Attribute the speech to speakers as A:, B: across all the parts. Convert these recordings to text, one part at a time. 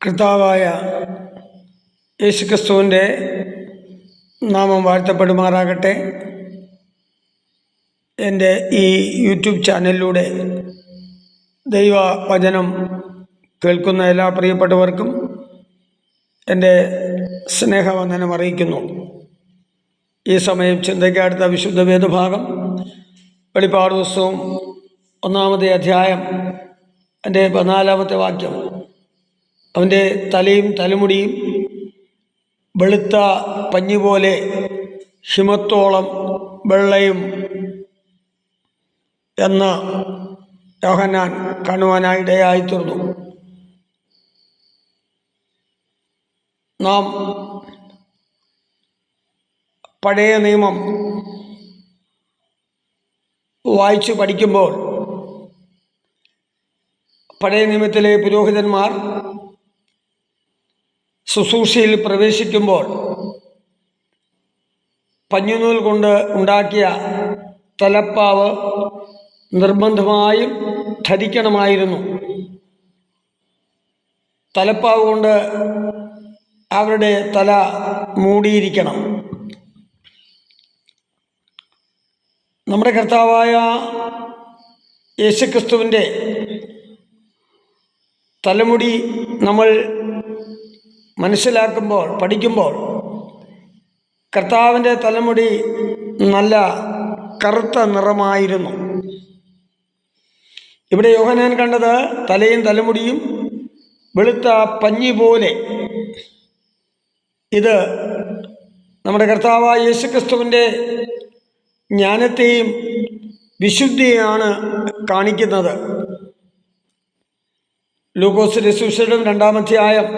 A: കർത്താവായ യേശുക്രിസ്തുവിൻ്റെ നാമം വാഴ്ത്തപ്പെടുമാറാകട്ടെ. എൻ്റെ ഈ യൂട്യൂബ് ചാനലിലൂടെ ദൈവവചനം കേൾക്കുന്ന എല്ലാ പ്രിയപ്പെട്ടവർക്കും എൻ്റെ സ്നേഹവന്ദനം അറിയിക്കുന്നു. ഈ സമയം ചിന്തയ്ക്കടുത്ത വിശുദ്ധ വേദഭാഗം വെളിപ്പാട് പുസ്തകം 1-ാമത്തെ അധ്യായം എൻ്റെ 14-ാമത്തെ വാക്യം. അവൻ്റെ തലയും തലമുടിയും വെളുത്ത പഞ്ഞിപോലെ ഹിമത്തോളം വെള്ളയും എന്ന് യോഹന്നാൻ കാണുവാനായിടയായിത്തീർന്നു. നാം പഴയ നിയമം വായിച്ചു പഠിക്കുമ്പോൾ പഴയ നിയമത്തിലെ പുരോഹിതന്മാർ ശുശ്രൂഷയിൽ പ്രവേശിക്കുമ്പോൾ പഞ്ഞുനൂൽ കൊണ്ട് ഉണ്ടാക്കിയ തലപ്പാവ് നിർബന്ധമായും ധരിക്കണമായിരുന്നു. തലപ്പാവ് കൊണ്ട് അവരുടെ തല മൂടിയിരിക്കണം. നമ്മുടെ കർത്താവായ യേശുക്രിസ്തുവിൻ്റെ തലമുടി നമ്മൾ മനസ്സിലാക്കുമ്പോൾ പഠിക്കുമ്പോൾ കർത്താവിൻ്റെ തലമുടി നല്ല കറുത്ത നിറമായിരുന്നു. ഇവിടെ യോഹന്നാൻ കണ്ടത് തലയും തലമുടിയും വെളുത്ത പഞ്ഞി പോലെ. ഇത് നമ്മുടെ കർത്താവായ യേശുക്രിസ്തുവിൻ്റെ ജ്ഞാനത്തെയും വിശുദ്ധിയെയാണ് കാണിക്കുന്നത്. ലൂക്കോസിന്റെ സുവിശേഷം 2-ാം അധ്യായം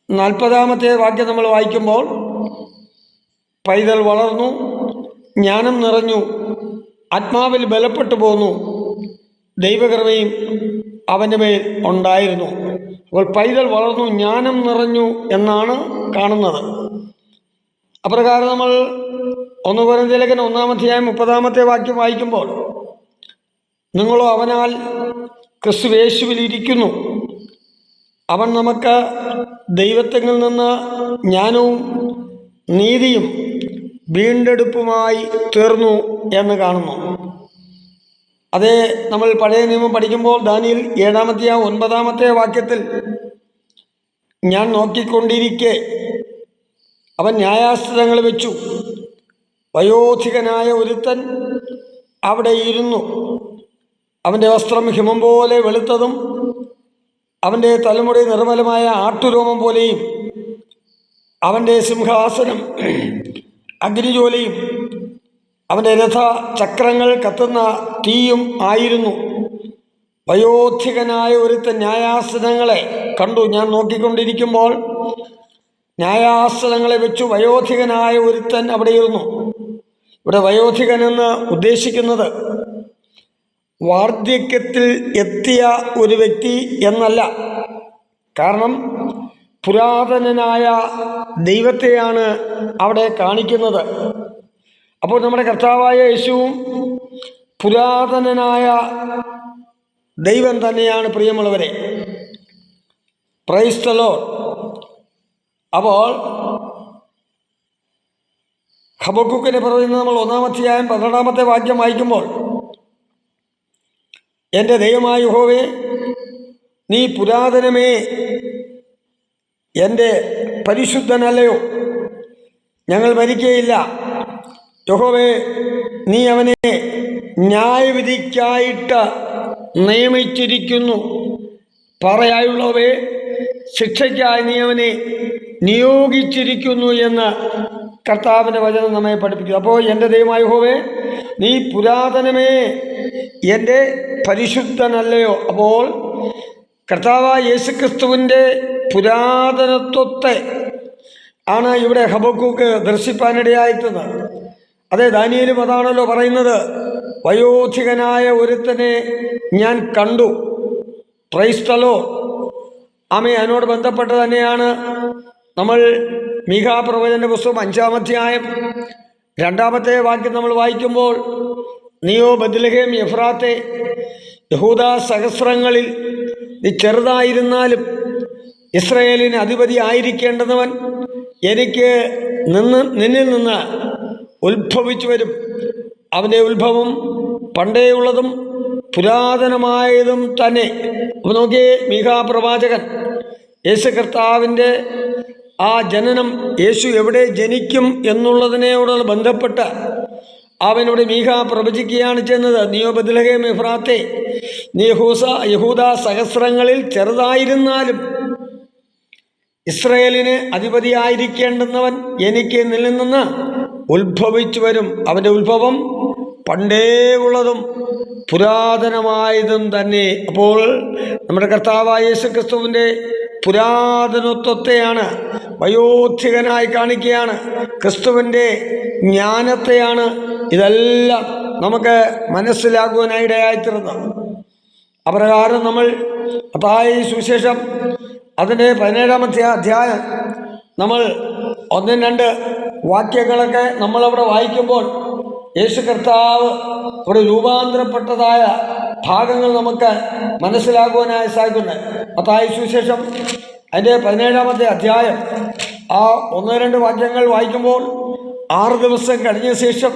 A: 40-ാമത്തെ വാക്യം നമ്മൾ വായിക്കുമ്പോൾ, പൈതൽ വളർന്നു, ജ്ഞാനം നിറഞ്ഞു, ആത്മാവിൽ ബലപ്പെട്ടു പോന്നു, ദൈവകൃപയും അവൻ്റെ മേൽ ഉണ്ടായിരുന്നു. അപ്പോൾ പൈതൽ വളർന്നു, ജ്ഞാനം നിറഞ്ഞു എന്നാണ് കാണുന്നത്. അപ്രകാരം നമ്മൾ 1 കൊരിന്ത്യലേഖനം 1-ാം അധ്യായം 30-ാമത്തെ വാക്യം വായിക്കുമ്പോൾ, നിങ്ങളോ അവനാൽ ക്രിസ്തുയേശുവിൽ ഇരിക്കുന്നു, അവൻ നമുക്ക് ദൈവത്തിൽ നിന്ന് ജ്ഞാനവും നീതിയും വീണ്ടെടുപ്പുമായി തീർന്നു എന്ന് കാണുന്നു. അതേ നമ്മൾ പഴയ നിയമം പഠിക്കുമ്പോൾ ദാനിയേൽ 7-ാം അധ്യായം 9-ാമത്തെ വാക്യത്തിൽ, ഞാൻ നോക്കിക്കൊണ്ടിരിക്കെ അവൻ ന്യായാസനങ്ങൾ വെച്ചു, വയോധികനായ ഒരുത്തൻ അവിടെ ഇരുന്നു, അവൻ്റെ വസ്ത്രം ഹിമം പോലെ വെളുത്തതും അവൻ്റെ തലമുടി നിർമ്മലമായ ആട്ടുരോമം പോലെയും അവൻ്റെ സിംഹാസനം അഗ്നിജ്വാലയും അവൻ്റെ രഥചക്രങ്ങൾ കത്തുന്ന തീയും ആയിരുന്നു. വയോധികനായ ഒരുത്തൻ ന്യായാസനങ്ങളെ കണ്ടു. ഞാൻ നോക്കിക്കൊണ്ടിരിക്കുമ്പോൾ ന്യായാസനങ്ങളെ വെച്ചു വയോധികനായ ഒരുത്തൻ അവിടെ ഇരുന്നു. ഇവിടെ വയോധികനെന്ന് ഉദ്ദേശിക്കുന്നത് വാർദ്ധക്യത്തിൽ എത്തിയ ഒരു വ്യക്തി എന്നല്ല. കാരണം പുരാതനനായ ദൈവത്തെയാണ് അവിടെ കാണിക്കുന്നത്. അപ്പോൾ നമ്മുടെ കർത്താവായ യേശുവും പുരാതനനായ ദൈവം തന്നെയാണ്. പ്രിയമുള്ളവരെ, പ്രൈസ് ദി ലോർഡ്. അപ്പോൾ ഹബക്കൂക്കിനെ പറയുന്നത് നമ്മൾ 1-ാം അധ്യായം 12-ാമത്തെ വാക്യം വായിക്കുമ്പോൾ, എൻ്റെ ദൈവമായ യഹോവേ, നീ പുരാതനമേ, എൻ്റെ പരിശുദ്ധനല്ലയോ, ഞങ്ങൾ മരിക്കുകയില്ല. യഹോവേ, നീ അവനെ ന്യായവിധിക്കായിട്ട് നിയമിച്ചിരിക്കുന്നു. പറയായുള്ളവേ, ശിക്ഷയ്ക്കായി നീ അവനെ നിയോഗിച്ചിരിക്കുന്നു എന്ന് കർത്താവിൻ്റെ വചനം നമ്മെ പഠിപ്പിക്കുന്നു. അപ്പോൾ എൻ്റെ ദൈവമായ യഹോവേ, നീ പുരാതനമേ, എൻ്റെ പരിശുദ്ധനല്ലയോ. അപ്പോൾ കർത്താവായ യേശുക്രിസ്തുവിൻ്റെ പുരാതനത്വത്തെ ആണ് ഇവിടെ ഹബക്കൂക്ക് ദർശിപ്പാനിടയായിട്ടുള്ളത്. അതേ ദാനിയേലും അതാണല്ലോ പറയുന്നത്, വയോധികനായ ഒരുത്തനെ ഞാൻ കണ്ടു. Praise the Lord. ആമേൻ. അതിനോട് ബന്ധപ്പെട്ട് തന്നെയാണ് നമ്മൾ മീഖാ പ്രവചന പുസ്തകം 5-ാം അധ്യായം 2-ാമത്തെ വാക്യം നമ്മൾ വായിക്കുമ്പോൾ, നീയോ ബത്ലഹേം എഫ്രാത്തെ, യഹൂദ സഹസ്രങ്ങളിൽ നീ ചെറുതായിരുന്നാലും ഇസ്രായേലിന് അധിപതി ആയിരിക്കേണ്ടുന്നവൻ എനിക്ക് നിന്നിൽ നിന്ന് ഉത്ഭവിച്ചു വരും. അവൻ്റെ ഉത്ഭവം പണ്ടേയുള്ളതും പുരാതനമായതും തന്നെ. അപ്പോൾ നോക്കിയേ, മീഖാ പ്രവാചകൻ യേശു കർത്താവിൻ്റെ ആ ജനനം, യേശു എവിടെ ജനിക്കും എന്നുള്ളതിനോട് ബന്ധപ്പെട്ട് അവനോട് മീഖാ പ്രവചിക്കുകയാണ് ചെയ്യുന്നത്. നീയോ ബത്ലഹേം എഫ്രാത്തേ, നീ യഹൂദ സഹസ്രങ്ങളിൽ ചെറുതായിരുന്നാലും ഇസ്രായേലിന് അധിപതിയായിരിക്കേണ്ടുന്നവൻ എനിക്ക് നിന്നിൽ നിന്ന് ഉത്ഭവിച്ചു വരും. അവൻ്റെ ഉത്ഭവം പണ്ടേ ഉള്ളതും പുരാതനമായതും തന്നെ. അപ്പോൾ നമ്മുടെ കർത്താവായ യേശു ക്രിസ്തുവിൻ്റെ പുരാതനത്വത്തെയാണ്, വയോധികനായി കാണിക്കുകയാണ്, ക്രിസ്തുവിൻ്റെ ജ്ഞാനത്തെയാണ് ഇതെല്ലാം നമുക്ക് മനസ്സിലാക്കുവാനായിടയായിത്തീർന്നത്. അപ്രകാരം നമ്മൾ മത്തായി സുവിശേഷം അതിൻ്റെ 17-ാമത്തെ അധ്യായം നമ്മൾ 1-2 വാക്യങ്ങളൊക്കെ നമ്മളവിടെ വായിക്കുമ്പോൾ യേശു കർത്താവ് ഇവിടെ രൂപാന്തരപ്പെട്ടതായ ഭാഗങ്ങൾ നമുക്ക് മനസ്സിലാക്കുവാനായി സാധിക്കുന്നുണ്ട്. മത്തായി സുവിശേഷം അതിൻ്റെ 17-ാമത്തെ അധ്യായം ആ 1-2 വാക്യങ്ങൾ വായിക്കുമ്പോൾ 6 ദിവസം കഴിഞ്ഞ ശേഷം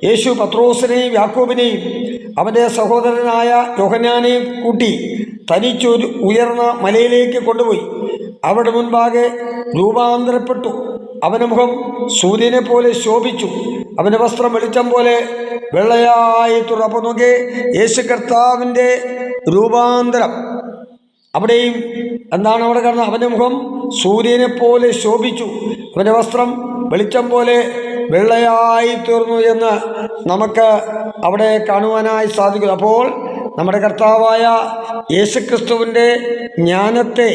A: യേശു പത്രോസിനെയും യാക്കോബിനെയും അവൻ്റെ സഹോദരനായ യോഹന്നാനെയും കൂട്ടി തനിച്ചൊരു ഉയർന്ന മലയിലേക്ക് കൊണ്ടുപോയി. അവിടെ മുൻപാകെ രൂപാന്തരപ്പെട്ടു. അവൻ്റെ മുഖം സൂര്യനെ പോലെ ശോഭിച്ചു, അവൻ്റെ വസ്ത്രം വെളിച്ചം പോലെ വെള്ളയായി തുറന്നു. അപ്പോൾ നോക്കിയേ, യേശു കർത്താവിൻ്റെ രൂപാന്തരം അവിടെയും എന്താണ് അവിടെ കാണുന്നത്? അവൻ്റെ മുഖം സൂര്യനെ പോലെ ശോഭിച്ചു, അവൻ്റെ വസ്ത്രം വെളിച്ചം പോലെ വെള്ളയായി തീർന്നു എന്ന് നമുക്ക് അവിടെ കാണുവാനായി സാധിക്കും. അപ്പോൾ നമ്മുടെ കർത്താവായ യേശുക്രിസ്തുവിൻ്റെ ജ്ഞാനത്തെ,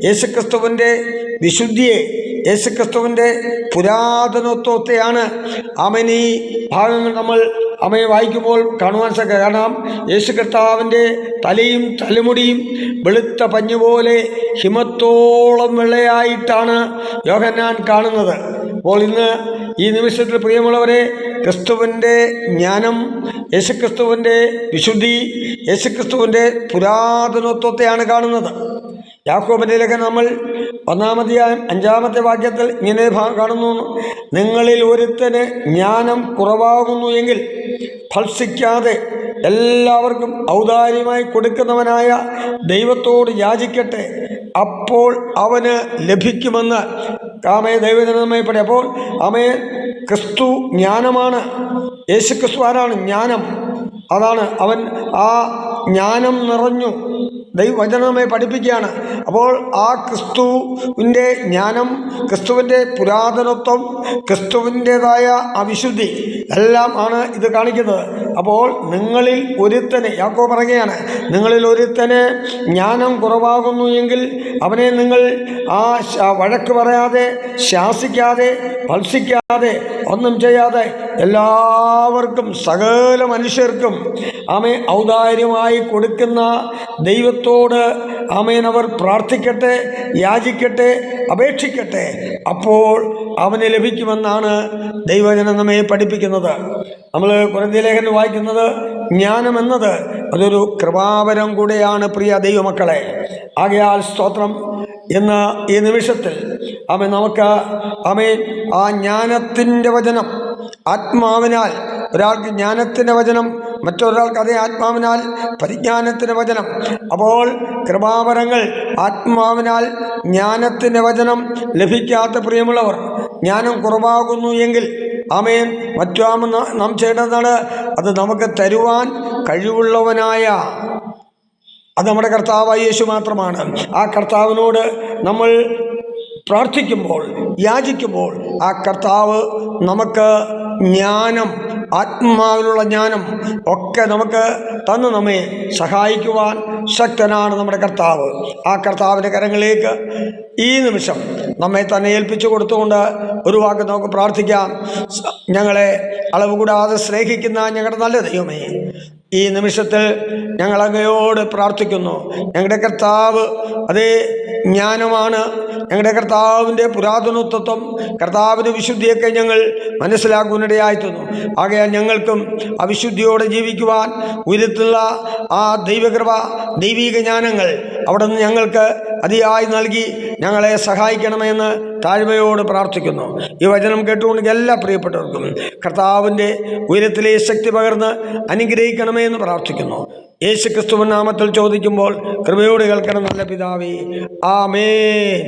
A: യേശുക്രിസ്തുവിൻ്റെ വിശുദ്ധിയെ, യേശുക്രിസ്തുവിൻ്റെ പുരാതനത്വത്തെയാണ് ഈ ഭാഗങ്ങൾ നമ്മൾ വായിക്കുമ്പോൾ കാണുവാൻ സാധിക്കുക. കാരണം യേശു കർത്താവിൻ്റെ തലയും തലമുടിയും വെളുത്ത പഞ്ഞുപോലെ ഹിമത്തോളം വെള്ളയായിട്ടാണ് യോഹന്നാൻ കാണുന്നത്. അപ്പോൾ ഇന്ന് ഈ നിമിഷത്തിൽ പ്രിയമുള്ളവരെ, ക്രിസ്തുവിൻ്റെ ജ്ഞാനം, യേശുക്രിസ്തുവിൻ്റെ വിശുദ്ധി, യേശുക്രിസ്തുവിൻ്റെ പുരാതനത്വത്തെയാണ് കാണുന്നത്. യാക്കോബിൻ്റെ ലേഖനം നമ്മൾ 1-ാം 5-ാമത്തെ വാക്യത്തിൽ ഇങ്ങനെ കാണുന്നു: നിങ്ങളിൽ ഒരുത്തന് ജ്ഞാനം കുറവാകുന്നു എങ്കിൽ ഭത്സിക്കാതെ എല്ലാവർക്കും ഔദാര്യമായി കൊടുക്കുന്നവനായ ദൈവത്തോട് യാചിക്കട്ടെ, അപ്പോൾ അവന് ലഭിക്കുമെന്ന് ദൈവജനമായി പറയും. അപ്പോൾ ക്രിസ്തു ജ്ഞാനമാണ്. യേശുക്രിസ്തു ആരാണ്? ജ്ഞാനം. അതാണ് അവൻ. ആ ജ്ഞാനം നിറഞ്ഞു ദൈവവചനമായി പഠിപ്പിക്കുകയാണ്. അപ്പോൾ ആ ക്രിസ്തുവിൻ്റെ ജ്ഞാനം, ക്രിസ്തുവിൻ്റെ പുരാതനത്വം, ക്രിസ്തുവിൻ്റേതായ അവിശുദ്ധി എല്ലാം ആണ് ഇത് കാണിക്കുന്നത്. അപ്പോൾ നിങ്ങളിൽ ഒരുത്തന്, യാക്കോബ് പറയുകയാണ്, നിങ്ങളിൽ ഒരുത്തന് ജ്ഞാനം കുറവാകുന്നു എങ്കിൽ അവനെ നിങ്ങൾ വഴക്ക് പറയാതെ, ശാസിക്കാതെ, ഭത്സിക്കാതെ, ഒന്നും ചെയ്യാതെ എല്ലാവർക്കും, സകല മനുഷ്യർക്കും ഔദാര്യമായി കൊടുക്കുന്ന ദൈവത്തോട് അവർ പ്രാർത്ഥിക്കട്ടെ, യാചിക്കട്ടെ, അപേക്ഷിക്കട്ടെ, അപ്പോൾ അവന് ലഭിക്കുമെന്നാണ് ദൈവജനം നമ്മെ പഠിപ്പിക്കുന്നത്. നമ്മൾ കൊരിന്ത്യർ ലേഖനം വായിക്കുന്നത് ജ്ഞാനമെന്നത് അതൊരു കൃപാവരം കൂടെയാണ് പ്രിയ ദൈവമക്കളെ. ആകയാൽ സ്തോത്രം. ഇന്ന് ഈ നിമിഷത്തിൽ നമുക്ക് ആ ജ്ഞാനത്തിൻ്റെ വചനം ആത്മാവിനാൽ, ഒരാൾക്ക് ജ്ഞാനത്തിൻ്റെ വചനം, മറ്റൊരാൾക്ക് അതേ ആത്മാവിനാൽ പരിജ്ഞാനത്തിൻ്റെ വചനം. അപ്പോൾ കൃപാവരങ്ങൾ ആത്മാവിനാൽ ജ്ഞാനത്തിൻ്റെ വചനം ലഭിക്കാത്ത പ്രിയമുള്ളവർ, ജ്ഞാനം കുറവാകുന്നു എങ്കിൽ നാം ചെയ്യേണ്ടതാണ്, അത് നമുക്ക് തരുവാൻ കഴിവുള്ളവനായ, അത് നമ്മുടെ കർത്താവായ യേശു മാത്രമാണ്. ആ കർത്താവിനോട് നമ്മൾ പ്രാർത്ഥിക്കുമ്പോൾ, യാചിക്കുമ്പോൾ ആ കർത്താവ് നമുക്ക് ജ്ഞാനം, ആത്മാവിലുള്ള ജ്ഞാനം ഒക്കെ നമുക്ക് തന്ന് നമ്മെ സഹായിക്കുവാൻ ശക്തനാണ് നമ്മുടെ കർത്താവ്. ആ കർത്താവിൻ്റെ കരങ്ങളിലേക്ക് ഈ നിമിഷം നമ്മെ തന്നെ ഏൽപ്പിച്ചു കൊടുത്തുകൊണ്ട് ഒരു വാക്ക് നമുക്ക് പ്രാർത്ഥിക്കാം. ഞങ്ങളെ അളവ് കൂടാതെ സ്നേഹിക്കുന്ന ഞങ്ങളുടെ നല്ല ദൈവമേ, ഈ നിമിഷത്തിൽ ഞങ്ങൾ അങ്ങയോട് പ്രാർത്ഥിക്കുന്നു. ഞങ്ങളുടെ കർത്താവ് അതേ ജ്ഞാനമാണ്, ഞങ്ങളുടെ കർത്താവിൻ്റെ പുരാതനത്വം, കർത്താവിൻ്റെ വിശുദ്ധിയൊക്കെ ഞങ്ങൾ മനസ്സിലാക്കുവാനിടയായിത്തീർന്നു. ആകയാൽ ഞങ്ങൾക്കും അവിശുദ്ധിയോടെ ജീവിക്കുവാൻ ഉയരത്തുള്ള ആ ദൈവകൃപ, ദൈവിക ജ്ഞാനങ്ങൾ അവിടെ നിന്ന് ഞങ്ങൾക്ക് അതിയായി നൽകി ഞങ്ങളെ സഹായിക്കണമെന്ന് താഴ്മയോട് പ്രാർത്ഥിക്കുന്നു. ഈ വചനം കേട്ടുകൊണ്ട് എല്ലാ പ്രിയപ്പെട്ടവർക്കും കർത്താവിൻ്റെ ഉയരത്തിലെ ശക്തി പകർന്ന് അനുഗ്രഹിക്കണമെന്ന് പ്രാർത്ഥിക്കുന്നു. യേശു ക്രിസ്തുവിൻ നാമത്തിൽ ചോദിക്കുമ്പോൾ കൃപയോട് കേൾക്കണം നല്ല പിതാവേ, ആമേൻ.